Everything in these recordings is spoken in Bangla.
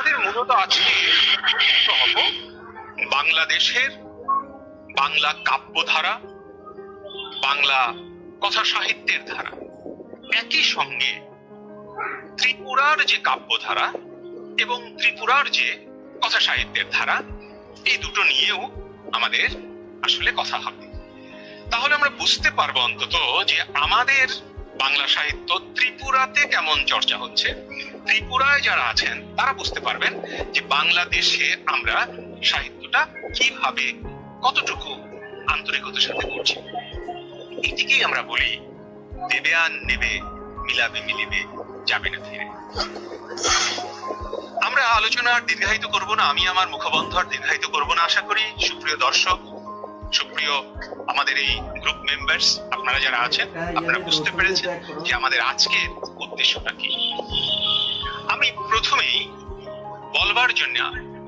আমাদের মূলত আজকে হব বাংলাদেশের বাংলা কাব্যধারা, বাংলা কথা সাহিত্যের ধারা, একই সঙ্গে ত্রিপুরার যে কাব্যধারা এবং ত্রিপুরার যে কথা সাহিত্যের ধারা, এই দুটো নিয়েও আমাদের আসলে কথা হবে। তাহলে আমরা বুঝতে পারবো অন্তত যে আমাদের বাংলা সাহিত্য ত্রিপুরাতে কেমন চর্চা হচ্ছে। ত্রিপুরায় যারা আছেন তারা বুঝতে পারবেন যে বাংলাদেশে আমরা সাহিত্যটা কিভাবে, কতটুকু আন্তরিকতার সাথে করছি। এটিকেই আমরা বলি দেবে আর নেবে, মিলাবে মিলিবে, যাবে না ফিরে। আমরা আলোচনা দীর্ঘায়িত করব না, আমি আমার মুখবন্ধ আর দীর্ঘায়িত করব না। আশা করি সুপ্রিয় দর্শক, সুপ্রিয় আমাদের এই গ্রুপ মেম্বার্স, আপনারা যারা আছেন আপনারা বুঝতে পেরেছেন যে আমাদের আজকের উদ্দেশ্যটা কি। আমি প্রথমেই বলবার জন্য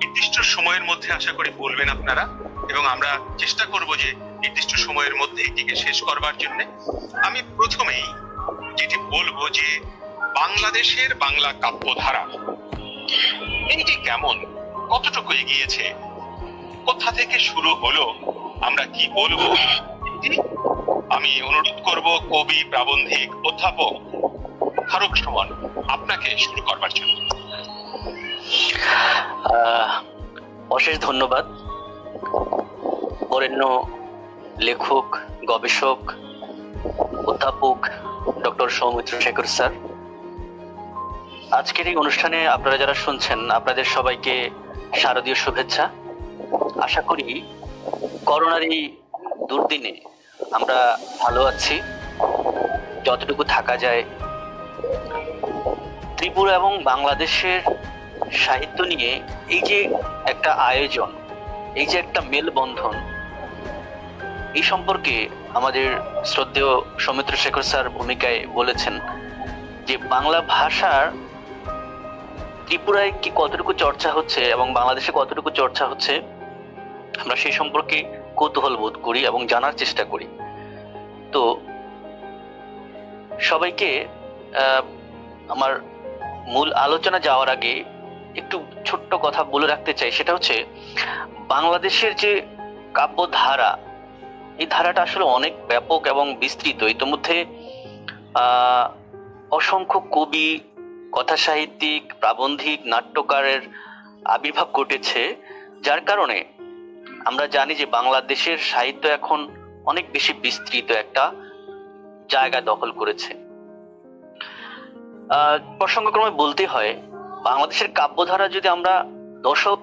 নির্দিষ্ট সময়ের মধ্যে আশা করি বলবেন আপনারা, এবং আমরা চেষ্টা করব যে নির্দিষ্ট সময়ের মধ্যে এটিকে শেষ করবার জন্য। আমি প্রথমেই যেটি বলবো যে বাংলাদেশের বাংলা কাব্যধারা এটি কেমন, কতটুকু এগিয়েছে, কোথা থেকে শুরু হলো, আমরা কি বলবো, আমি অনুরোধ করব কবি, প্রাবন্ধিক, অধ্যাপক ফারুক সুমন আপনাকে শুরু করবার জন্য। অশেষ ধন্যবাদ বরেণ্য লেখক, গবেষক, অধ্যাপক ডক্টর সৌমিত্র শেখর স্যার। আজকের এই অনুষ্ঠানে আপনারা যারা শুনছেন আপনাদের সবাইকে শারদীয় শুভেচ্ছা। আশা করি করোনার এই দুর্দিনে আমরা ভালো আছি, যতটুকু থাকা যায়। ত্রিপুরা এবং বাংলাদেশের সাহিত্য নিয়ে এই যে একটা আয়োজন, এই যে একটা মেলবন্ধন, এই সম্পর্কে আমাদের শ্রদ্ধেয় সৌমিত্র শেখর স্যার ভূমিকায় বলেছেন যে বাংলা ভাষার ত্রিপুরায় কি কতটুকু চর্চা হচ্ছে এবং বাংলাদেশে কতটুকু চর্চা হচ্ছে আমরা সেই সম্পর্কে কৌতূহল বোধ করি এবং জানার চেষ্টা করি। তো সবাইকে আমার মূল আলোচনা যাওয়ার আগে একটু ছোট্ট কথা বলে রাখতে চাই, সেটা হচ্ছে বাংলাদেশের যে কাব্যধারা, এই ধারাটা আসলে অনেক ব্যাপক এবং বিস্তৃত। ইতিমধ্যে অসংখ্য কবি, কথা সাহিত্যিক, প্রাবন্ধিক, নাট্যকারের আবির্ভাব ঘটেছে, যার কারণে আমরা জানি যে বাংলাদেশের সাহিত্য এখন অনেক বেশি বিস্তৃত একটা জায়গা দখল করেছে। প্রসঙ্গক্রমে বলতে হয় বাংলাদেশের কাব্যধারা যদি আমরা দশক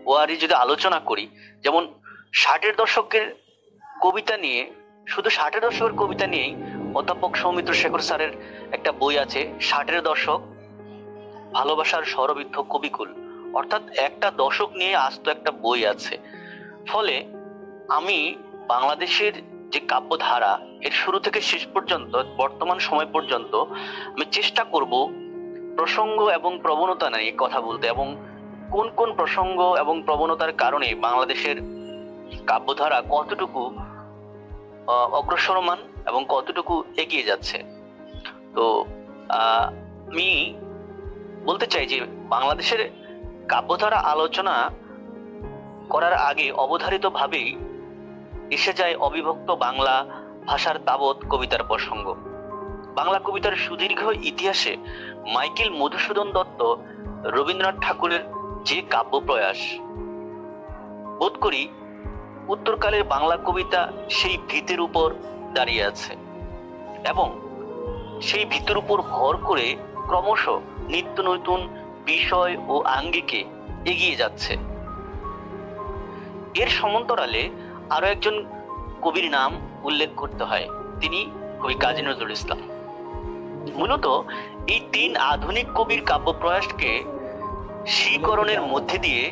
ওয়ারি যদি আলোচনা করি, যেমন 60-এর দশকের কবিতা নিয়ে, শুধু 60-এর দশকের কবিতা নিয়েই অধ্যাপক সৌমিত্র শেখর স্যারের একটা বই আছে, 60-এর দশক ভালোবাসার স্বরবিদ্ধ কবিকুল, অর্থাৎ একটা দশক নিয়ে আস্ত একটা বই আছে। ফলে আমি বাংলাদেশের যে কাব্যধারা এর শুরু থেকে শেষ পর্যন্ত বর্তমান সময় পর্যন্ত আমি চেষ্টা করব প্রসঙ্গ এবং প্রবণতা নিয়ে কথা বলতে, এবং কোন কোন প্রসঙ্গ এবং প্রবণতার কারণে বাংলাদেশের কাব্যধারা কতটুকু অগ্রসরমান এবং কতটুকু এগিয়ে যাচ্ছে। তো আমি বলতে চাই যে বাংলাদেশের কাব্যধারা আলোচনা করার আগে অবধারিতভাবেই এসে যায় অবিভক্ত বাংলা ভাষার তাবৎ কবিতার প্রসঙ্গ। বাংলা কবিতার সুদীর্ঘ ইতিহাসে মাইকেল মধুসূদন দত্ত, রবীন্দ্রনাথ ঠাকুরের যে কাব্য প্রয়াস, বোধ করি উত্তরকালের বাংলা কবিতা সেই ভিতের উপর দাঁড়িয়ে আছে এবং সেই ভিতের উপর ভর করে ক্রমশ নিত্য নতুন বিষয় ও আঙ্গিকে এগিয়ে যাচ্ছে। এর সমান্তরালে আরো একজন কবির নাম উল্লেখ করতে হয়, তিনি কবি কাজী নজরুল ইসলাম। মূলত এই তিন আধুনিক কবির কাব্য প্রয়াসকে শ্রীকরণের মধ্যে দিয়ে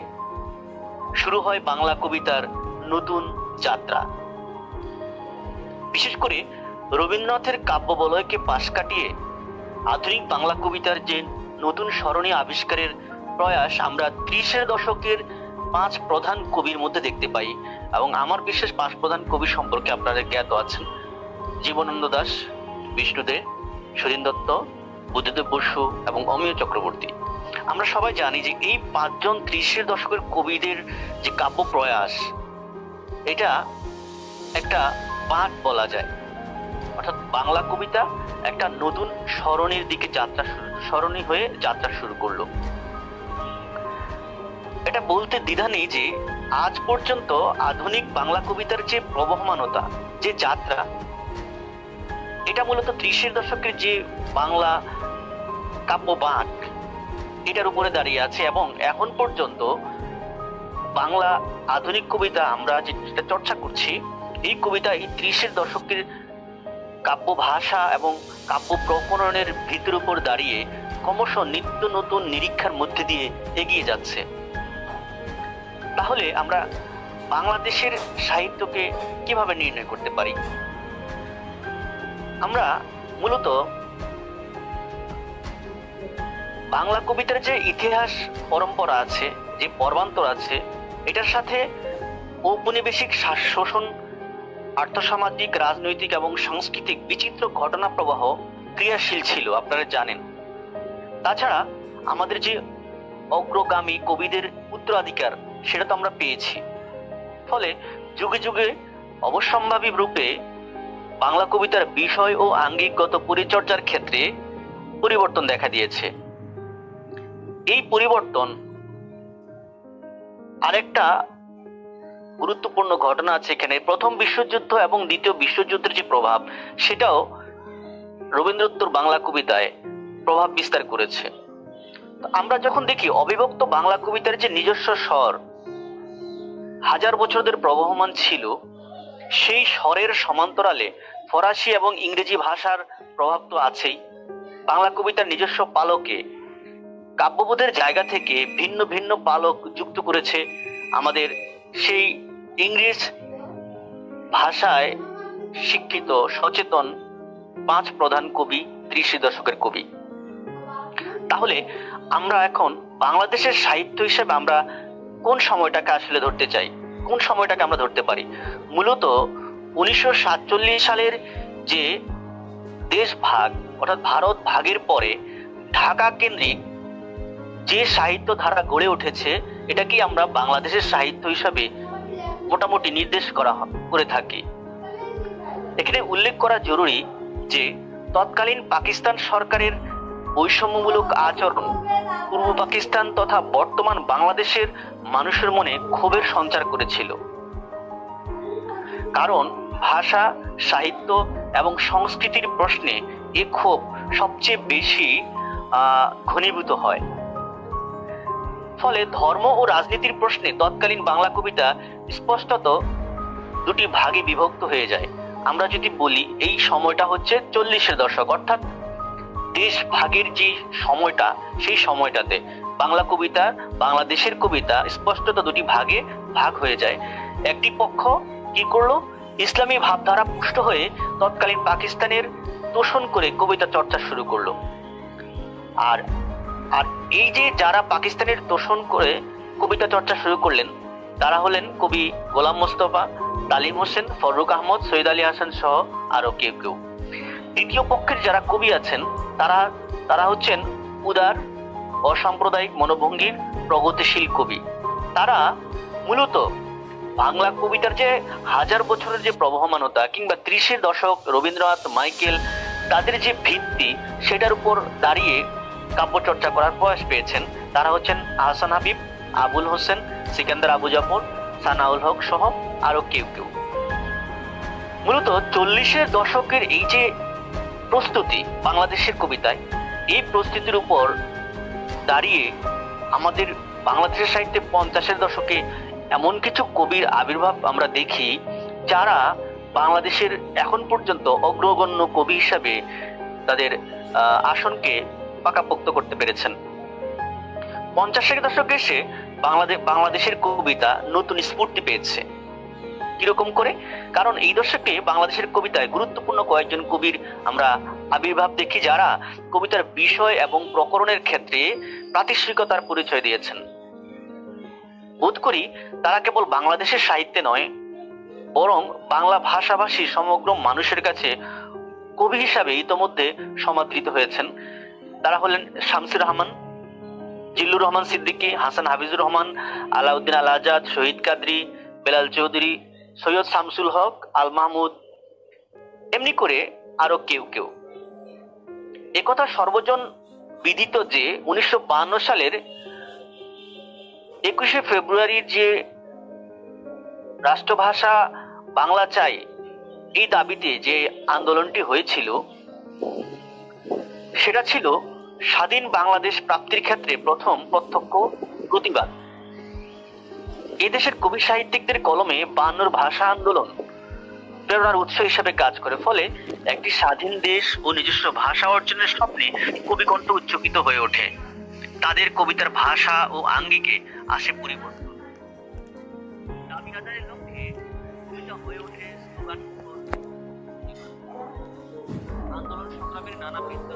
শুরু হয় বাংলা কবিতার নতুন যাত্রা। বিশেষ করে রবীন্দ্রনাথের কাব্য বলয়কে পাশ কাটিয়ে আধুনিক বাংলা কবিতার যে নতুন সরণি আবিষ্কারের প্রয়াস আমরা 30-এর দশকের 5 প্রধান কবির মধ্যে দেখতে পাই, এবং আমার বিশেষ 5 প্রধান কবি সম্পর্কে আপনারা জ্ঞাত আছেন: জীবনানন্দ দাশ, বিষ্ণু দে, সুধীন দত্ত, বুদ্ধদেব বসু এবং অমিয় চক্রবর্তী। আমরা সবাই জানি যে এই 5জন 30-এর দশকের কবিদের যে কাব্য প্রয়াস, এটা একটা বাঁক বলা যায়। অর্থাৎ বাংলা কবিতা একটা নতুন সরণির দিকে সরণি হয়ে যাত্রা শুরু করলো। এটা বলতে দ্বিধা নেই যে আজ পর্যন্ত আধুনিক বাংলা কবিতার যে প্রবহমানতা, যে যাত্রা, এটা মূলত 30-এর দশকের যে বাংলা কাব্য বাঁক, এটার উপরে দাঁড়িয়ে আছে। এবং এখন পর্যন্ত বাংলা আধুনিক কবিতা আমরা যেটা চর্চা করছি, এই কবিতা এই 30-এর দশকের কাব্য ভাষা এবং কাব্য প্রকরণের ভিতের উপর দাঁড়িয়ে ক্রমশ নিত্য নতুন নিরীক্ষার মধ্যে দিয়ে এগিয়ে যাচ্ছে। তাহলে আমরা বাংলাদেশের সাহিত্যকে কিভাবে নির্ণয় করতে পারি? আমরা মূলত বাংলা কবিতার যে ইতিহাস পরম্পরা আছে, যে পর্বান্তর আছে, এটার সাথে ঔপনিবেশিক শোষণ, আর্থসামাজিক, রাজনৈতিক এবং সাংস্কৃতিক বিচিত্র ঘটনা প্রবাহ ক্রিয়াশীল ছিল, আপনারা জানেন। তাছাড়া আমাদের যে অগ্রগামী কবিদের উত্তরাধিকার, সেটা তো আমরা পেয়েছি। ফলে যুগে যুগে অবশ্যম্ভাবী রূপে বাংলা কবিতার বিষয় ও আঙ্গিকগত পরিচর্যার ক্ষেত্রে পরিবর্তন দেখা দিয়েছে। এই পরিবর্তন আরেকটা গুরুত্বপূর্ণ ঘটনা আছে এখানে। প্রথম বিশ্বযুদ্ধ এবং দ্বিতীয় বিশ্বযুদ্ধের যে প্রভাব, সেটাও রবীন্দ্রোত্তর বাংলা কবিতায় প্রভাব বিস্তার করেছে। আমরা যখন দেখি অবিভক্ত বাংলা কবিতার যে নিজস্ব স্বর হাজার বছর ধরে প্রবহমান ছিল, সেই স্বরের সমান্তরালে ফরাসি এবং ইংরেজি ভাষার প্রভাব তো আছেই। বাংলা কবিতার নিজস্ব পালকে কাব্যবোধের জায়গা থেকে ভিন্ন ভিন্ন পালক যুক্ত করেছে আমাদের সেই ইংরেজ ভাষায় শিক্ষিত সচেতন 5 প্রধান কবি, 30 দশকের কবি। তাহলে আমরা এখন বাংলাদেশের সাহিত্য হিসেবে আমরা কোন সময়টাকে আসলে ধরতে চাই, কোন সময়টাকে আমরা ধরতে পারি? মূলত 1947 সালের যে দেশ ভাগ, অর্থাৎ ভারত ভাগের পরে ঢাকা কেন্দ্রিক যে সাহিত্য ধারা গড়ে উঠেছে, এটাকেই আমরা বাংলাদেশের সাহিত্য হিসাবে মোটামুটি নির্দেশ করে থাকি। এখানে উল্লেখ করা জরুরি যে তৎকালীন পাকিস্তান সরকারের বৈষম্যমূলক আচরণ পূর্ব পাকিস্তান তথা বর্তমান বাংলাদেশের মানুষের মনে ক্ষোভের সঞ্চার করেছিল। কারণ ভাষা, সাহিত্য এবং সংস্কৃতির প্রশ্নে এ ক্ষোভ সবচেয়ে বেশি ঘনীভূত হয়। ফলে ধর্ম ও রাজনীতির প্রশ্নে তৎকালীন বাংলা কবিতা স্পষ্টত দুটি ভাগে বিভক্ত হয়ে যায়। আমরা যদি বলি এই সময়টা হচ্ছে 40-এর দশক, অর্থাৎ দেশ ভাগের যে সময়টা, সেই সময়টাতে বাংলা কবিতা, বাংলাদেশের কবিতা স্পষ্টত দুটি ভাগে ভাগ হয়ে যায়। একটি পক্ষ কি করলো? ইসলামী ভাবধারা পুষ্ট হয়ে তৎকালীন পাকিস্তানের তোষণ করে কবিতা চর্চা শুরু করলো। আর আর এই যে যারা পাকিস্তানের তোষণ করে কবিতা চর্চা শুরু করলেন, তারা হলেন কবি গোলাম মোস্তফা, তালিম হোসেন, ফররুক আহমদ, সৈয়দ আলী হাসান সহ আরো কেউ কেউ। দ্বিতীয় পক্ষের যারা কবি আছেন, তারা হচ্ছেন উদার, অসাম্প্রদায়িক মনোভঙ্গির প্রগতিশীল কবি। তারা মূলত বাংলা কবিতার যে হাজার বছরের যে প্রবহমানতা, কিংবা 30-এর দশক রবীন্দ্রনাথ, মাইকেল, তাদের যে ভিত্তি, সেটার উপর দাঁড়িয়ে কাব্য চর্চা করার প্রয়াস পেয়েছেন। তারা হচ্ছেন আহসান হাবিব, আবুল হোসেন, সিকান্দার আবু জাফর, সানাউল হক সহ আরো কেউ কেউ। মূলত 40-এর দশকের এই যে প্রস্তুতি বাংলাদেশের কবিতায়, এই প্রস্তুতির উপর দাঁড়িয়ে আমাদের বাংলাদেশের সাহিত্যে 50-এর দশকে এমন কিছু কবির আবির্ভাব আমরা দেখি, যারা বাংলাদেশের এখন পর্যন্ত অগ্রগণ্য কবি হিসাবে তাদের আসনকে পাকাপোক্ত করতে পেরেছেন। 50-এর দশকে এসে বাংলাদেশের কবিতা নতুন স্ফূর্তি পেয়েছে। কিরকম করে? কারণ এই দশকে বাংলাদেশের কবিতায় গুরুত্বপূর্ণ কয়েকজন কবির আমরা আবির্ভাব দেখি, যারা কবিতার বিষয় এবং প্রকরণের ক্ষেত্রে প্রাতিষ্ঠানিকতার পরিচয় দিয়েছেন। বোধ করি তারা কেবল বাংলাদেশের সাহিত্যে নয়, বরং বাংলা ভাষাভাষী সমগ্র মানুষের কাছে কবি হিসাবে ইতোমধ্যে সমাদৃত হয়েছেন। তারা হলেন শামসুর রহমান, জিল্লুর রহমান সিদ্দিকী, হাসান হাফিজুর রহমান, আলাউদ্দিন আল আজাদ, শহীদ কাদরী, বেলাল চৌধুরী, সৈয়দ শামসুল হক, আল মাহমুদ, এমনি করে আরো কেউ কেউ। একথা সর্বজন বিদিত যে 1952 সালের 21শে ফেব্রুয়ারির যে রাষ্ট্রভাষা বাংলা চাই এই দাবিতে যে আন্দোলনটি হয়েছিল, সেটা ছিল স্বাধীন বাংলাদেশ প্রাপ্তির ক্ষেত্রে প্রথম প্রত্যক্ষ প্রতিবাদ। এই দেশের কবি সাহিত্যিকদের কলমে 52 ভাষা আন্দোলন প্রেরণার উৎস হিসেবে কাজ করে, ফলে একটি স্বাধীন দেশ ও নিজস্ব ভাষা অর্জনের স্বপ্নে কবিকণ্ঠ উচ্চকিত হয়ে ওঠে। তাদের কবিতার ভাষা ও আঙ্গিকে আসে পরিবর্তন। দাবি আদায়ের লক্ষ্যে কবিতা হয়ে ওঠে স্লোগান, আন্দোলন সংগ্রামের নানা বিদ্যা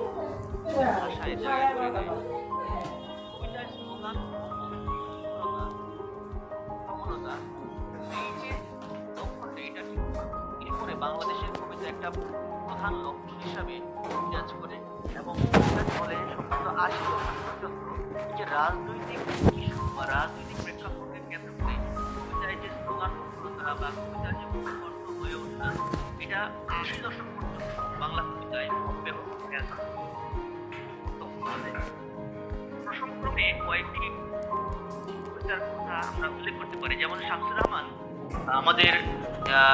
ভাষায় জায়গা করে দেয়। কবিতায় স্লোগান, প্রবণতা, এই যে লক্ষ্যটা, এটা এরপরে বাংলাদেশের কবিতা একটা প্রধান লক্ষ্য হিসাবে বিরাজ করে এবং এটার ফলে সম্পূর্ণ 80 পর্যন্ত যে রাজনৈতিক ইস্যু বা রাজনৈতিক প্রেক্ষাপটকে কেন্দ্র করে কবিতায় যে স্লোগান প্রবণতা বা কবিতার যে কণ্ঠ হয়ে ওঠা, এটা 80 দশক পর্যন্ত বাংলা কবিতায় ব্যাপক প্রয়াস। প্রসঙ্গক্রমে কয়েকটি কবিতার কথা আমরা উল্লেখ করতে পারি, যেমন শামসুর রহমান আমাদের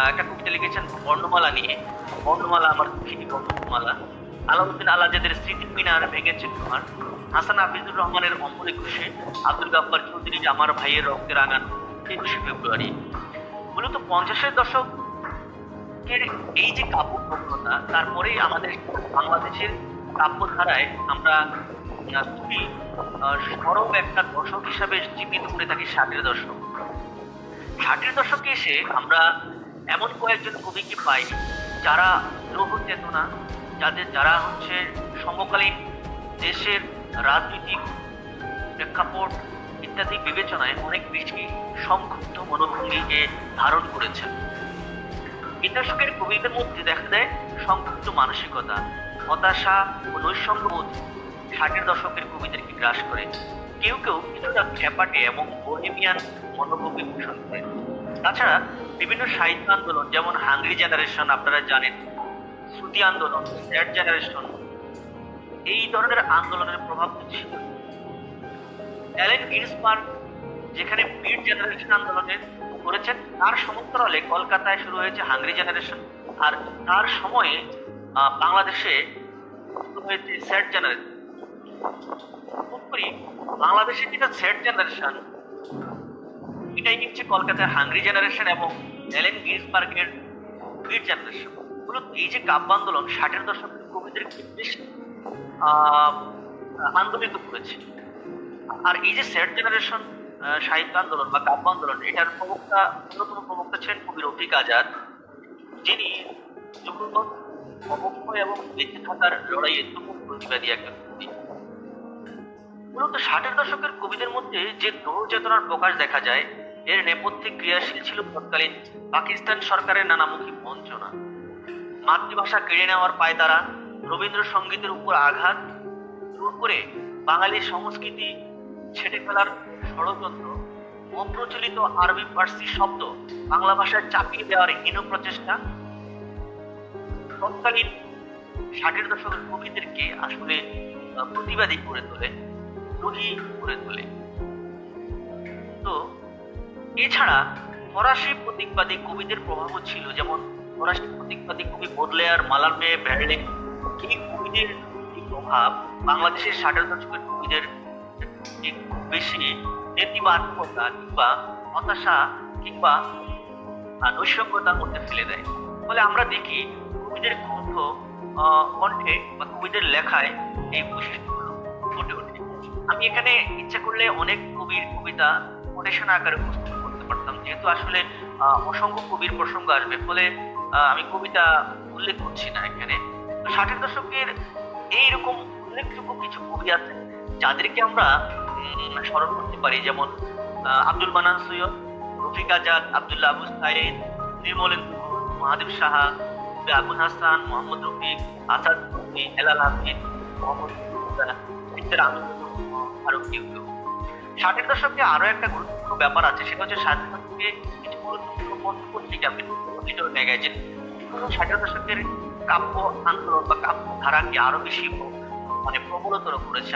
একটা কবিতা লিখেছেন বর্ণমালা নিয়ে, বর্ণমালা আমার দুঃখিনী বর্ণমালা। আলাউদ্দিন আল আজাদের স্মৃতির মিনার ভেঙেছে তোমার, হাসান হাফিজুর রহমানের অমর একুশে, আব্দুল গাফফার চৌধুরীর আমার ভাইয়ের রক্তের আগান 21শে ফেব্রুয়ারি। মূলত 50-এর দশকের এই যে কাব্য প্রবণতা, তারপরেই আমাদের বাংলাদেশের কাব্যধারায় আমরা খুবই সরব একটা দশক হিসাবে চিহ্নিত করে থাকি 60-এর দশক। 60-এর দশকে এসে আমরা এমন কয়েকজন কবিকে পাই যারা লৌহ চেতনা, যারা হচ্ছে সমকালীন দেশের রাজনৈতিক প্রেক্ষাপট ইত্যাদি বিবেচনায় অনেক বেশি সংক্ষুব্ধ মনোভঙ্গিকে ধারণ করেছেন। এই দশকের কবিদের মধ্যে দেখা দেয় সংক্ষুব্ধ মানসিকতা, হতাশা ও নৈসঙ্গবোধ 60-এর দশকের কবিদেরকে গ্রাস করে। কেউ কেউ কিছুটা খ্যাপাটে এবং বোহেমিয়ান মনোভাবকে পোষণ করে। তাছাড়া বিভিন্ন সাহিত্য আন্দোলন, যেমন হাংরি জেনারেশন আপনারা জানেন, শ্রুতি আন্দোলন, স্যাড জেনারেশন, এই ধরনের আন্দোলনের প্রভাব ছিল। অ্যালেন গিন্সবার্গ যেখানে বিট জেনারেশন আন্দোলনের করেছেন, তার সমান্তরালে কলকাতায় শুরু হয়েছে হাংরি জেনারেশন, আর তার সময়ে বাংলাদেশে শুরু হয়েছে স্যাড জেনারেশন। বাংলাদেশের যেটা স্যাড জেনারেশন, এটাই হচ্ছে কলকাতার হাংরি জেনারেশন এবং অ্যালেন গিন্সবার্গের বিট জেনারেশন। মূলত এই যে কাব্য আন্দোলন 60-এর দশকের কবিদের বেশ আন্দোলিত করেছে। আর এই যে স্যাড জেনারেশন সাহিত্য আন্দোলন বা কাব্য আন্দোলন, এটার অন্যতম প্রবক্তা ছিলেন কবি রফিক আজাদ, যিনি যুগপৎ অবক্ষয় এবং বেঁচে থাকার লড়াইয়ের তুমুল প্রতিবাদী একজন কবি। মূলত 60-এর দশকের কবিদের মধ্যে যে লৌহ চেতনার প্রকাশ দেখা যায়, এর নেপথ্যে ক্রিয়াশীল ছিল তৎকালীন পাকিস্তান সরকারের নানামুখী বঞ্চনা, মাতৃভাষা কেড়ে নেওয়ার পায়তারা, রবীন্দ্রসঙ্গীতের উপর আঘাত, দূর করে বাঙালি সংস্কৃতি ছেড়ে ফেলার ষড়যন্ত্র, অপ্রচলিত আরবি ফার্সি শব্দ বাংলা ভাষায় চাপিয়ে দেওয়ার হীন প্রচেষ্টা তৎকালীন 60-এর দশকের কবিদেরকে আসলে প্রতিবাদী করে তোলে, দ্রোহী করে তোলে। তো এছাড়া ফরাসি প্রতীকবাদী কবিদের প্রভাবও ছিল, যেমন ফরাসি প্রতীকবাদী কবি বোদলেয়ার, মালারমে, ভ্যারলে, এই কবিদের প্রভাব বাংলাদেশের 60-এর দশকের কবিদের বেশি নেতিবাচকতা কিংবা হতাশা কিংবা নৈসঙ্গতার মধ্যে ফেলে দেয়। ফলে আমরা দেখি কবিদের কণ্ঠে বা কবিদের লেখায় এই বৈশিষ্ট্যগুলো ফুটে ওঠে। আমি এখানে ইচ্ছা করলে অনেক কবির কবিতা কোটেশন আকারে উপস্থাপন করতে পারতাম, যেহেতু আসলে অসংখ্য কবির প্রসঙ্গ আসবে, ফলে আমি কবিতা উল্লেখ করছি না এখানে। 60-এর দশকের এইরকম উল্লেখযোগ্য কিছু কবি আছে যাদেরকে আমরা স্মরণ করতে পারি, যেমন আব্দুল মান্নান সৈয়দ, রফিক আজাদ, আব্দুল্লাহ আবু সাইদ, নির্মলেন্দু ঘোষ, মহাদেব সাহা, আবুল হাসান, মোহাম্মদ রফিক, আসাদ, হেলাল হাফিজ, মোহাম্মদ আরো কেউ কেউ। 60-এর দশকে আরো একটা গুরুত্বপূর্ণ ব্যাপার আছে, সেটা হচ্ছে 60-এর দশকে কিছু গুরুত্বপূর্ণ পত্রিকা, লিটার ম্যাগাজিন 60-এর দশকের কাব্য আন্দোলন বা কাব্য ধারাকে আরো বেশি মানে প্রবলতর করেছে,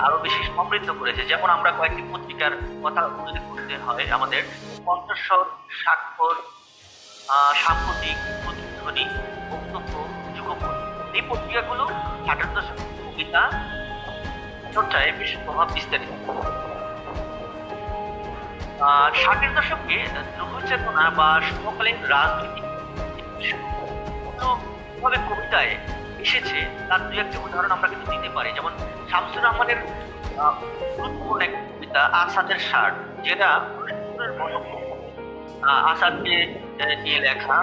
আরো বেশি সমৃদ্ধ করেছে। যেমন আমরা কয়েকটি পত্রিকার কথা উল্লেখ করতে হয় আমাদের: কণ্ঠস্বর, স্বাক্ষর, সাম্প্রতিক, প্রতিধ্বনি, বক্তব্য, যুগপৎ। এই পত্রিকাগুলো 60-এর দশকের কবিতা চর্চায় বেশ প্রভাব বিস্তারিত। 60-এর দশকে ধ্রুব চেতনা বা সমকালীন রাজনৈতিক কিভাবে কবিতায় এসেছে তার দু একটা উদাহরণ আমরা কিন্তু দিতে পারি। যেমন শামসুর রহমানের গুরুত্বপূর্ণ এক কবিতা আসাদের ষাট, যেটা আসাদকে নিয়ে লেখা।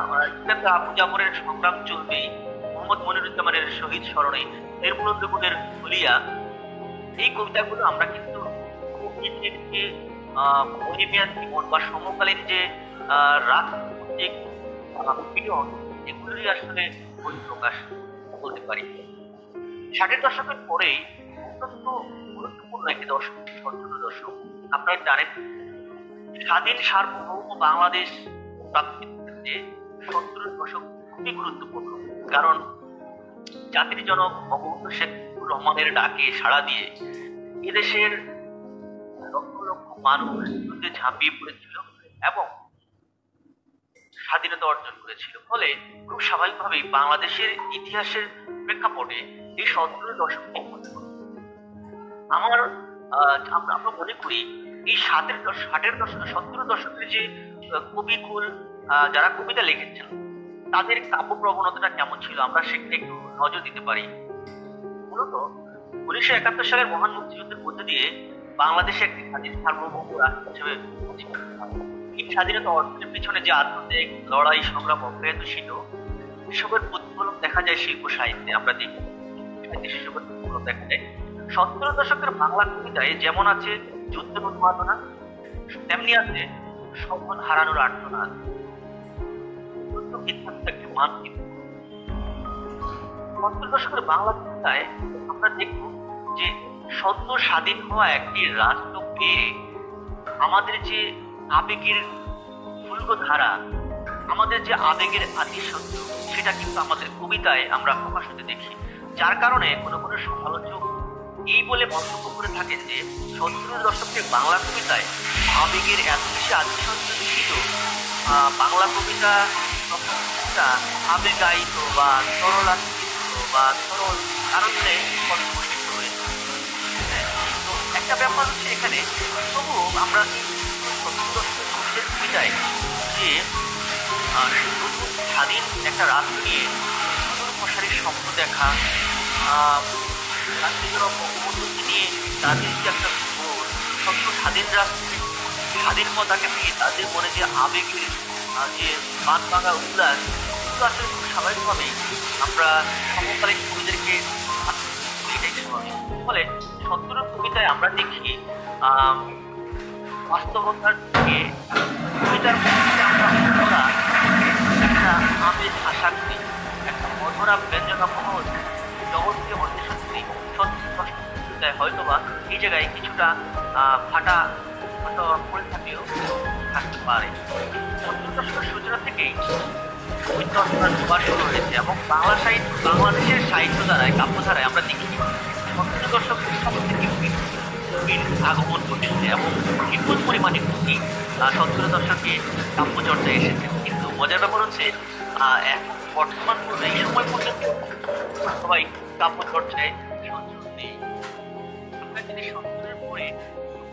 আবু জাফরের সংগ্রাম চলবেই, মোহাম্মদ মনিরুজ্জামানের শহীদ স্মরণে, এর মুরব্বীদের হুলিয়া। এই কবিতাগুলো আমরা কিন্তু বহিমিয়ান জীবন বা সমকালীন যে রাজনৈতিক পিরিয়ড, এগুলোরই আসলে বহিঃপ্রকাশ বলতে পারি। 60-এর দশকের পরেই অত্যন্ত গুরুত্বপূর্ণ একটি দশক, 70 দশক। আপনারা জানেন, স্বাধীন সার্বভৌম বাংলাদেশ প্রাপ্তির ক্ষেত্রে 70-এর দশক খুবই গুরুত্বপূর্ণ। কারণ জাতির জনক বঙ্গবন্ধু শেখ মুজিবুর রহমানের ডাকে সাড়া দিয়ে এদেশের লক্ষ লক্ষ মানুষ যুদ্ধে ঝাঁপিয়ে পড়েছিল এবং স্বাধীনতা অর্জন করেছিল। ফলে খুব স্বাভাবিকভাবেই বাংলাদেশের ইতিহাসের প্রেক্ষাপটে এই 70-এর দশকটি আমরা মনে করি এই 60-এর দশক 70-এর দশকের যে কবিকুল যারা কবিতা লিখেছেন তাদের কাব্য প্রবণতাটা কেমন ছিল আমরা সেখানে একটু নজর দিতে পারি। মূলত 1971 সালের মহান মুক্তিযুদ্ধের মধ্যে দিয়ে বাংলাদেশে একটি স্বাধীন সার্বভৌম রাষ্ট্র হিসেবে এই স্বাধীনতা অর্জনের পিছনে যে আত্মত্যাগ, লড়াই, সংগ্রাম অব্যাহত ছিল, সেসবের প্রতিফলন দেখা যায় শিল্প সাহিত্যে। আমরা দেখি সেসবের প্রতিফলন দেখা যায় 70-এর দশকের বাংলা কবিতায়। যেমন আছে যুদ্ধের উন্মাদনা, তেমনি আছে স্বপন হারানোর আর্তনাদ, একটি মানচিত্র। 70-এর দশকের বাংলা কবিতায় আমরা দেখব যে সদ্য স্বাধীন হওয়া একটি রাষ্ট্র পেয়ে আমাদের যে আবেগের ধারা, আমাদের যে আবেগের আতিশয্য, সেটা কিন্তু আমাদের কবিতায় আমরা প্রকাশ হতে দেখি। যার কারণে কোনো কোনো সমালোচক এই বলে মন্তব্য করে থাকেন যে 70-এর দশকের বাংলা কবিতায় আবেগের এত বেশি আতিশয্য ছিল, বাংলা কবিতা তখন আবেগায়িত বা সরলান্বিত বা সরল কারণে পরিবেশিত হয়েছে। তো একটা ব্যাপার হচ্ছে এখানে, তবু আমরা 70-এর দশকের কবিদের কবিতায় যে স্বাধীন একটা রাষ্ট্র নিয়ে সুদূর প্রসারী স্বপ্ন দেখা, বঙ্গবন্ধুকে নিয়ে তাদের যে একটা সত্য স্বাধীন রাষ্ট্র, স্বাধীনতাকে পেয়ে তাদের মনে যে আবেগের যে বাদ ভাঙা উল্লাস, এগুলো আসলে খুব স্বাভাবিকভাবেই আমরা সমকালীন কবিদেরকে ফলে 70-এর কবিতায় আমরা দেখি বাস্তবতার থেকে কবিতার মধ্যে আমরা একটা আবেগ আশা করি, একটা মধুরা ব্যঞ্জনাপহ জগৎকে অন্বেষণ করি। 70-এর কবিতায় হয়তোবা এই জায়গায় কিছুটা ফাটা পড়ে থাকলেও থাকতে পারে। 70-এর দশকের সূচনা থেকেই কবিতা রচনার প্রবাস শুরু হয়েছে এবং বাংলাদেশের সাহিত্য ধারায়, কাব্য ধারায় আমরা দেখি 70-এর দশক থেকে কবির আগমন ঘটেছে এবং বিপুল পরিমাণে কবি 70-এর দশকে কাব্য চর্চায় এসেছে। কিন্তু মজার ব্যাপার হচ্ছে বর্তমান এই সময় পর্যন্ত সবাই কাব্য চর্চায় সচেতন নেই। আমরা যদি 70-এর পরে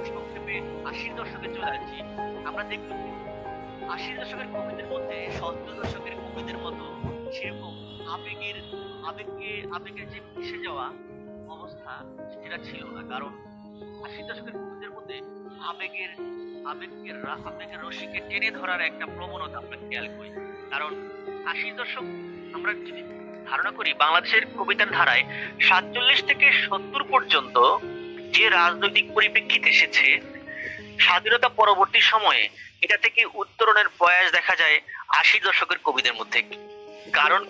সংক্ষেপে 80-র দশকে চলে আসছি, আমরা দেখব 80-র দশকের কবিদের মধ্যে 70-এর দশকের কবিদের মতো সেরকম আবেগের যে মিশে যাওয়া অবস্থা সেটা ছিল না। কারণ 80-র দশকের কবিদের মধ্যে আবেগের রশিকে টেনে ধরার একটা প্রবণতা আমরা খেয়াল করি। কারণ 80-র দশক আমরা যদি ধারণা করি বাংলাদেশের কবিতার ধারায় 47 থেকে 70 পর্যন্ত যে রাজনৈতিক পরিপ্রেক্ষিত এসেছে, স্বাধীনতা পরবর্তী সময়ে এটা থেকে উত্তরণের প্রয়াস দেখা যায় 80 দশকের কবিদের মধ্যে। কারণ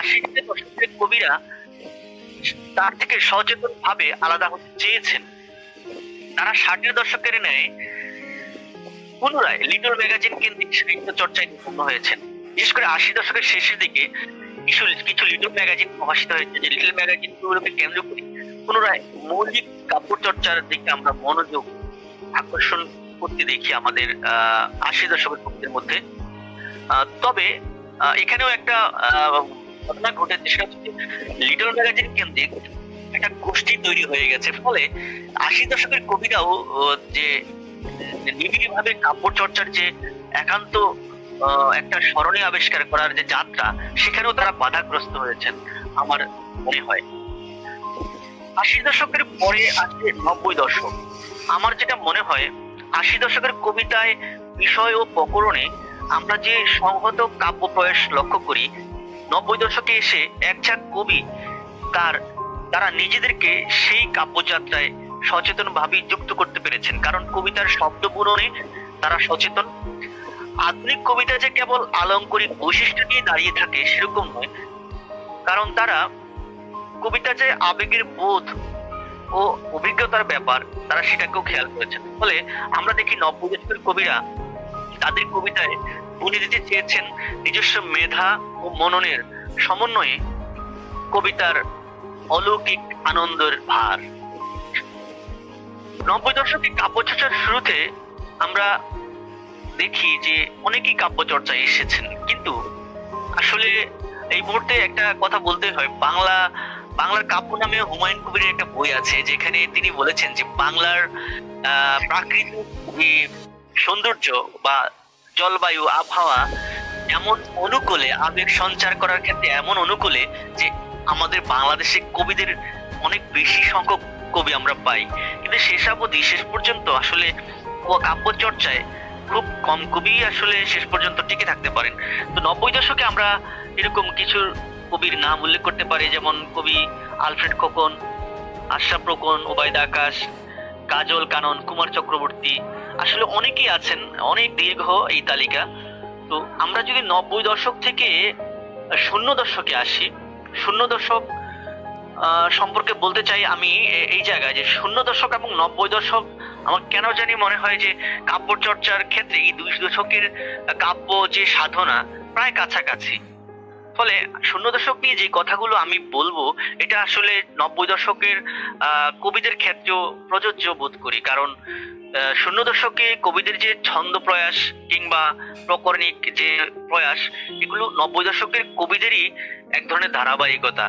80 দশকের কবিরা তার থেকে সচেতন ভাবে আলাদা হতে চেয়েছেন। তারা 60-এর দশকের ন্যায় পুনরায় লিটল ম্যাগাজিন কেন্দ্রিক সাহিত্য চর্চায় নিপুণ হয়েছেন। বিশেষ করে 80 দশকের শেষের দিকে কিছু কিছু লিটল ম্যাগাজিন প্রকাশিত হয়েছে, যে লিটল ম্যাগাজিন গুলোকে কেন্দ্র করে পুনরায় মৌলিক কাব্য চর্চার দিকে আমরা মনোযোগ আকর্ষণ করতে দেখি আমাদের 80 দশকের কবিদের মধ্যে। তবে এখানেও একটা ঘটনা ঘটেছে, সেটা হচ্ছে লিটল ম্যাগাজিন কেন্দ্রিক একটা গোষ্ঠী তৈরি হয়ে গেছে। ফলে 80 দশকের কবিরাও যে নিবিড় ভাবে কাব্য চর্চার যে একান্ত একটা স্মরণীয় আবিষ্কার করার যে যাত্রা, সেখানেও তারা বাধাগ্রস্ত হয়েছেন আমার মনে হয়। 80 দশকের পরে আসছে 90 দশক। আমার যেটা মনে হয় 80 দশকের কবিতায় বিষয় ও প্রকরণে আমরা যে সংহত কাব্য প্রয়াস লক্ষ্য করি, 90 দশকে এসে একঝাঁক কবি তারা নিজেদেরকে সেই কাব্যযাত্রায় সচেতন ভাবে যুক্ত করতে পেরেছেন। কারণ কবিতার শব্দ বুননে তারা সচেতন। আধুনিক কবিতা যে কেবল আলংকরিক বৈশিষ্ট্য নিয়ে দাঁড়িয়ে থাকে সেরকম নয়, কারণ তারা কবিতা যে আবেগের বোধ ও অভিজ্ঞতার ব্যাপার, তারা সেটাকেও খেয়াল করেছেন। ফলে আমরা দেখি 90 দশকের কবিরা তাদের কবিতায় বুনে দিতে চেয়েছেন নিজস্ব মেধা ও মননের সমন্বয়ে কবিতার অলৌকিক আনন্দের ভার। 90 দশকে কাব্যচর্চার শুরুতে আমরা দেখি যে অনেকেই কাব্যচর্চায় এসেছেন, কিন্তু আসলে এই মুহূর্তে একটা কথা বলতে হয়, বাংলার কাব্য নামে হুমায়ুন কবিরের একটা বই আছে, যেখানে তিনি বলেছেন যে বাংলার প্রাকৃতিক যে সৌন্দর্য বা জলবায়ু আবহাওয়া এমন অনুকূলে, আবেগ সঞ্চার করার ক্ষেত্রে এমন অনুকূলে যে আমাদের বাংলাদেশে কবিদের অনেক বেশি সংখ্যক কবি আমরা পাই, কিন্তু শেষ অবধি শেষ পর্যন্ত আসলে কাব্য চর্চায় খুব কম কবি আসলে শেষ পর্যন্ত টিকে থাকতে পারেন। তো 90 দশকে আমরা এরকম কিছু কবির নাম উল্লেখ করতে পারি, যেমন কবি আলফ্রেড খোকন, আশরাফ রোকন, ওবায়দা আকাশ, কাজল কানন, কুমার চক্রবর্তী, আসলে অনেকেই আছেন, অনেক দীর্ঘ এই তালিকা। তো আমরা যদি 90 দশক থেকে 00 দশকে আসি, 00 দশক সম্পর্কে বলতে চাই আমি এই জায়গায় যে 00 দশক এবং 90 দশক আমার কেন জানি মনে হয় যে কাব্য চর্চার ক্ষেত্রে এই 2 দশকের কাব্য যে সাধনা প্রায় কাছাকাছি। ফলে 00 দশক নিয়ে যে কথাগুলো আমি বলবো এটা আসলে 90 দশকের কবিদের ক্ষেত্রেও প্রযোজ্য বোধ করি। কারণ 00 দশকে কবিদের যে ছন্দ প্রয়াস কিংবা প্রকরণিক যে প্রয়াস, এগুলো 90 দশকের কবিদেরই এক ধরনের ধারাবাহিকতা।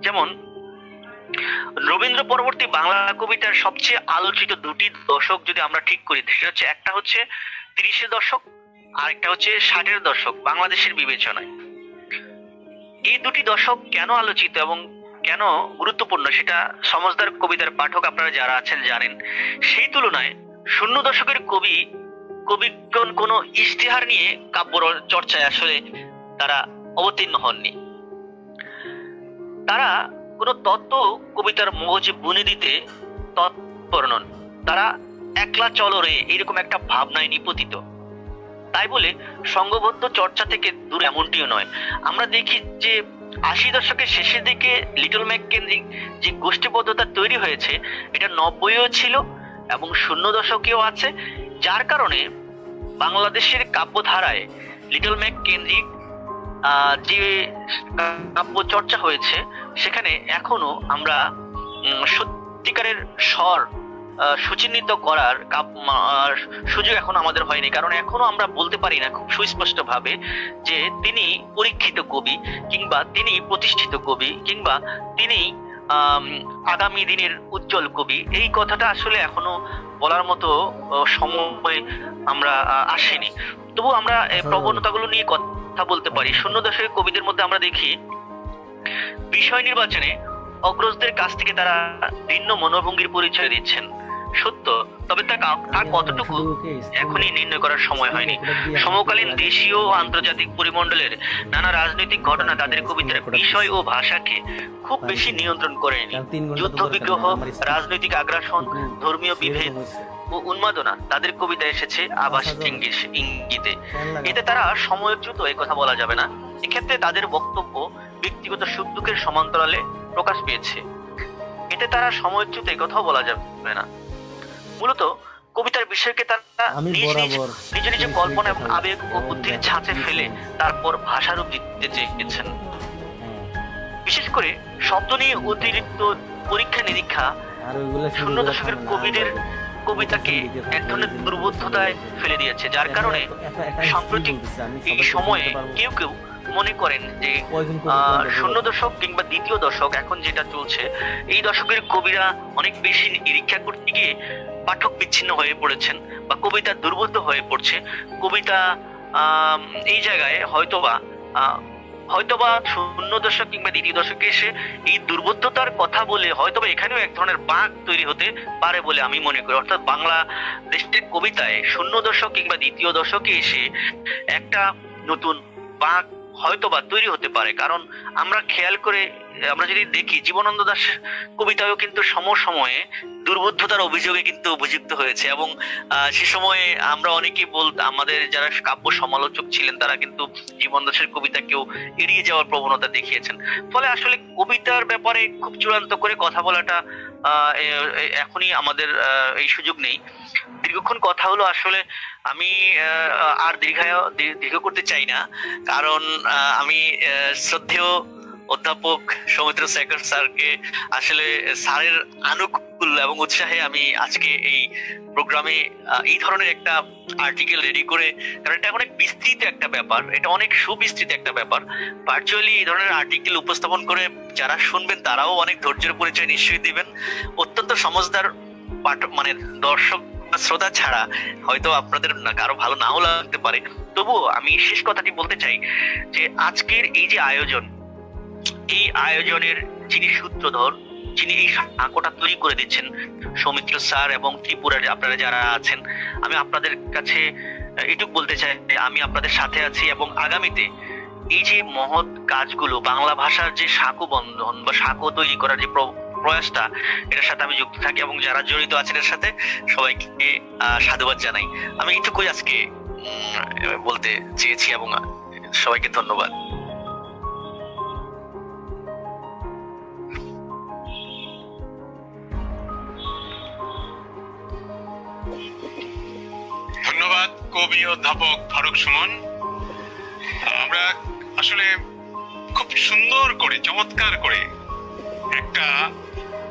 যেমন রবীন্দ্র পরবর্তী বাংলা কবিতার সবচেয়ে আলোচিত 2টি দশক যদি আমরা ঠিক করি, সেটা হচ্ছে একটা হচ্ছে 30-এর দশক আর একটা হচ্ছে 60-এর দশক বাংলাদেশের বিবেচনায়। এই 2টি দশক কেন আলোচিত এবং কেন গুরুত্বপূর্ণ সেটা সমজদার কবিতার পাঠক আপনারা যারা আছেন জানেন। সেই তুলনায় 00 দশকের কবিগণ কোনো ইশতেহার নিয়ে কাব্য চর্চায় আসলে তারা অবতীর্ণ হননি। তারা কোনো তত্ত্ব কবিতার মগজে বুনে দিতে তৎপর নন, তারা একলা চলরে এরকম একটা ভাবনায় নিপতিত। তাই বলে সংঘবদ্ধ চর্চা থেকে দূরে এমনটিও নয়। আমরা দেখি যে 80 দশকের শেষের দিকে লিটল ম্যাগ কেন্দ্রিক যে গোষ্ঠীবদ্ধতা তৈরি হয়েছে, এটা 90-এও ছিল এবং 00 দশকেও আছে, যার কারণে বাংলাদেশের কাব্যধারায় লিটল ম্যাগ কেন্দ্রিক যে কাব্য চর্চা হয়েছে সেখানে এখনো আমরা সত্যিকারের স্বর সুচিহ্নিত করার সুযোগ এখন আমাদের হয়নি। কারণ এখনো আমরা বলতে পারি না খুব সুস্পষ্ট ভাবে যে তিনি পরীক্ষিত কবি কিংবা তিনি প্রতিষ্ঠিত কবি কিংবা তিনি আগামী দিনের উজ্জ্বল কবি। এই কথাটা আসলে এখনো বলার মতো সময় আমরা আসেনি। তবু আমরা প্রবণতাগুলো নিয়ে কথা বলতে পারি। 00 দশকের কবিদের মধ্যে আমরা দেখি বিষয় নির্বাচনে অগ্রজদের কাছ থেকে তারা ভিন্ন মনোভঙ্গির পরিচয় দিচ্ছেন। সত্য, তবে তা কতটুকু এখনই নির্ণয় করার সময় হয়নি। সমকালীন দেশীয় ও আন্তর্জাতিক পরিমণ্ডলের নানা রাজনৈতিক ঘটনা তাদের কবিতার বিষয় ও ভাষাকে খুব বেশি নিয়ন্ত্রণ করেনি। যুদ্ধ বিগ্রহ, রাজনৈতিক আগ্রাসন, ধর্মীয় বিভেদ ও উন্মাদনা তাদের কবিতায় এসেছে আভাসিক ইঙ্গিতে। এতে তারা সময়োচ্যুত, এ কথা বলা যাবে না। এক্ষেত্রে তাদের বক্তব্য ব্যক্তিগত সুখ দুঃখের সমান্তরালে প্রকাশ পেয়েছে। এতে তারা সময়োচ্যুত, এ কথাও বলা যাবে না। মূলত কবিতার বিষয়কে তারা নিজ নিজ কল্পনা এবং আবেগ ও বুদ্ধির ছাঁচে ফেলে তারপর ভাষারূপ দিতে চেয়েছেন। বিশেষ করে শব্দ নিয়ে অতিরিক্ত পরীক্ষা নিরীক্ষা শূন্য দশকের কবিদের কবিতাকে এক ধরনের দুর্বোধ্যতায় ফেলে দিয়েছে, যার কারণে সাম্প্রতিক এই সময়ে কেউ কেউ মনে করেন যে শূন্য দশক কিংবা দ্বিতীয় দশক এখন যেটা চলছে, এই দশকের কবিরা অনেক বেশি নিরীক্ষা করতে গিয়ে পাঠক বিচ্ছিন্ন হয়ে পড়েছেন বা কবিতা দুর্বোধ্য হয়ে পড়ছে। কবিতা এই জায়গায় হয়তোবা শূন্য দশক কিংবা দ্বিতীয় দশকে এসে এই দুর্বোধ্যতার কথা বলে হয়তোবা এখানেও এক ধরনের বাঁক তৈরি হতে পারে বলে আমি মনে করি। অর্থাৎ বাংলা দেশের কবিতায় শূন্য দশক কিংবা দ্বিতীয় দশকে এসে একটা নতুন বাঁক হয়তোবা তৈরি হতে পারে। কারণ আমরা খেয়াল করে আমরা যদি দেখি, জীবনানন্দ দাশের কবিতায়ও কিন্তু সময়ে দুর্বোধ্যতার অভিযোগে কিন্তু অভিযুক্ত হয়েছে, এবং সে সময়ে আমরা অনেকেই আমাদের যারা কাব্য সমালোচক ছিলেন তারা কিন্তু জীবন দাশের কবিতাকেও এড়িয়ে যাওয়ার প্রবণতা দেখিয়েছেন। ফলে আসলে কবিতার ব্যাপারে খুব চূড়ান্ত করে কথা বলাটা এখনই আমাদের এই সুযোগ নেই। দীর্ঘক্ষণ কথা হলো, আসলে আমি আর দীর্ঘ করতে চাই না, কারণ আমি শ্রদ্ধেয় অধ্যাপক সৌমিত্র শেখর স্যারকে আসলে স্যারের আনুকূল্য এবং উৎসাহে আমি আজকে এই প্রোগ্রামে এই ধরনের একটা আর্টিকেল রেডি করে, কারণ এটা অনেক বিস্তৃত একটা ব্যাপার, এটা অনেক সুবিস্তৃত একটা ব্যাপার। ভার্চুয়ালি এই ধরনের আর্টিকেল উপস্থাপন করে যারা শুনবেন তারাও অনেক ধৈর্যের পরিচয় নিশ্চয়ই দিবেন। অত্যন্ত সমঝদার মানে দর্শক শ্রোতা ছাড়া হয়তো আপনাদের কারো ভালো নাও লাগতে পারে। তবুও আমি শেষ কথাটি বলতে চাই যে আজকের এই যে আয়োজন, এই আয়োজনের যিনি সূত্রধর, যিনি এই আঁকোটা তৈরি করে দিচ্ছেন, সৌমিত্র স্যার এবং ত্রিপুরার আপনারা যারা আছেন, আমি আপনাদের কাছে এটুকু বলতে চাই আমি আপনাদের সাথে আছি, এবং আগামীতে এই যে মহৎ কাজগুলো, বাংলা ভাষার যে সাঁকো বন্ধন বা সাঁকো তৈরি করার যে প্রয়াসটা, এটার সাথে আমি যুক্ত থাকি এবং যারা জড়িত আছেন এর সাথে সবাইকে সাধুবাদ জানাই। আমি এইটুকুই আজকে বলতে চেয়েছি এবং সবাইকে ধন্যবাদ। ধন্যবাদ কবি অধ্যাপক ফারুক সুমন। আমরা আসলে খুব সুন্দর করে, চমৎকার করে একটা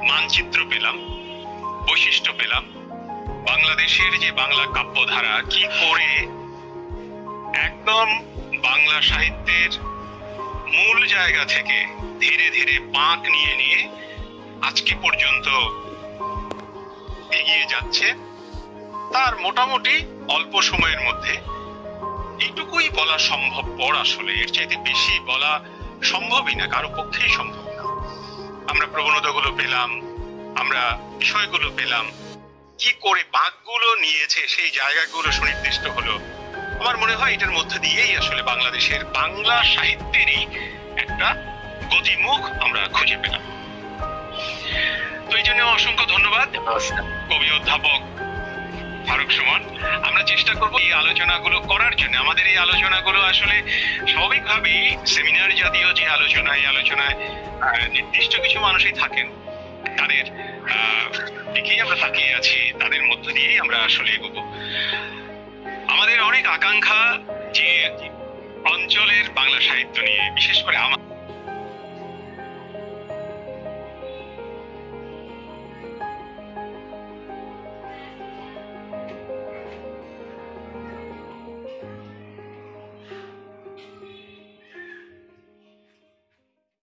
মানচিত্র পেলাম, বৈশিষ্ট্য পেলাম বাংলাদেশের যে বাংলা কাব্যধারা কি করে একদম বাংলা সাহিত্যের মূল জায়গা থেকে ধীরে ধীরে বাঁক নিয়ে নিয়ে আজকে পর্যন্ত এগিয়ে যাচ্ছে। তার মোটামুটি অল্প সময়ের মধ্যে এইটুকুই বলা সম্ভবপর। আসলে এর চাইতে বেশি বলা সম্ভবই না, কারো পক্ষেই সম্ভব না। আমরা প্রবণতাগুলো পেলাম, আমরা বিষয়গুলো পেলাম, কি করে বাঁকগুলো নিয়েছে সেই জায়গাগুলো সুনির্দিষ্ট হলো। আমার মনে হয় এটার মধ্যে দিয়েই আসলে বাংলাদেশের বাংলা সাহিত্যেরই একটা গতিমুখ আমরা খুঁজে পেলাম। তো এই জন্য অসংখ্য ধন্যবাদ কবি অধ্যাপক ফারুক সুমন। আমরা চেষ্টা করব এই আলোচনাগুলো করার জন্য। আমাদের এই আলোচনাগুলো আসলে স্বাভাবিকভাবেই সেমিনার জাতীয় যে আলোচনা, এই আলোচনায় নির্দিষ্ট কিছু মানুষই থাকেন, তাদের দিকেই আমরা তাকিয়ে আছি, তাদের মধ্য দিয়েই আমরা আসলে এগোবো। আমাদের অনেক আকাঙ্ক্ষা যে অঞ্চলের বাংলা সাহিত্য নিয়ে, বিশেষ করে